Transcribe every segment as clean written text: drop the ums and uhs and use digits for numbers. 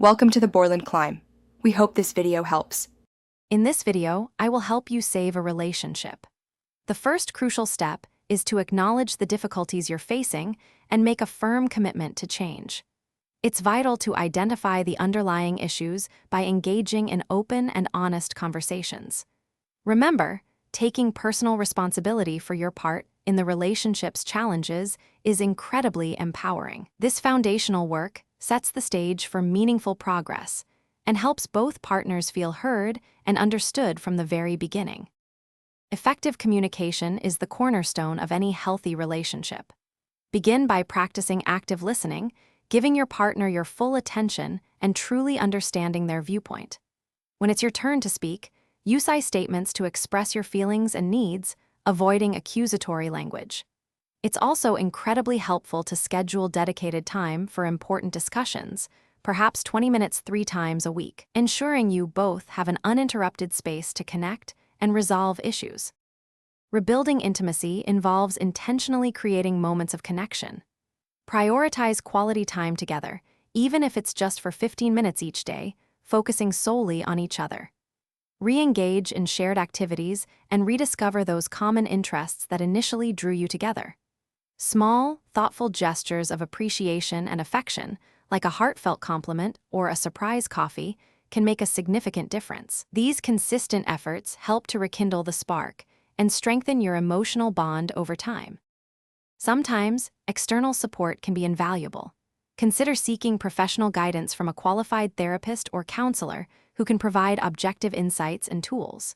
Welcome to the Borland Climb. We hope this video helps. In this video, I will help you save a relationship. The first crucial step is to acknowledge the difficulties you're facing and make a firm commitment to change. It's vital to identify the underlying issues by engaging in open and honest conversations. Remember, taking personal responsibility for your part in the relationship's challenges is incredibly empowering. This foundational work sets the stage for meaningful progress and helps both partners feel heard and understood from the very beginning. Effective communication is the cornerstone of any healthy relationship. Begin by practicing active listening, giving your partner your full attention and truly understanding their viewpoint. When it's your turn to speak, use I statements to express your feelings and needs, avoiding accusatory language. It's also incredibly helpful to schedule dedicated time for important discussions, perhaps 20 minutes 3 times a week, ensuring you both have an uninterrupted space to connect and resolve issues. Rebuilding intimacy involves intentionally creating moments of connection. Prioritize quality time together, even if it's just for 15 minutes each day, focusing solely on each other. Re-engage in shared activities and rediscover those common interests that initially drew you together. Small, thoughtful gestures of appreciation and affection, like a heartfelt compliment or a surprise coffee, can make a significant difference. These consistent efforts help to rekindle the spark and strengthen your emotional bond over time. Sometimes, external support can be invaluable. Consider seeking professional guidance from a qualified therapist or counselor who can provide objective insights and tools.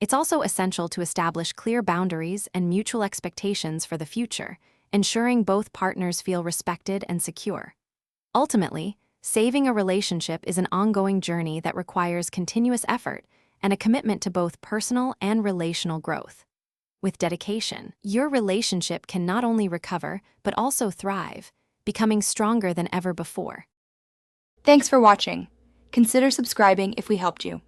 It's also essential to establish clear boundaries and mutual expectations for the future, ensuring both partners feel respected and secure. Ultimately, saving a relationship is an ongoing journey that requires continuous effort and a commitment to both personal and relational growth. With dedication, your relationship can not only recover, but also thrive, becoming stronger than ever before. Thanks for watching. Consider subscribing if we helped you.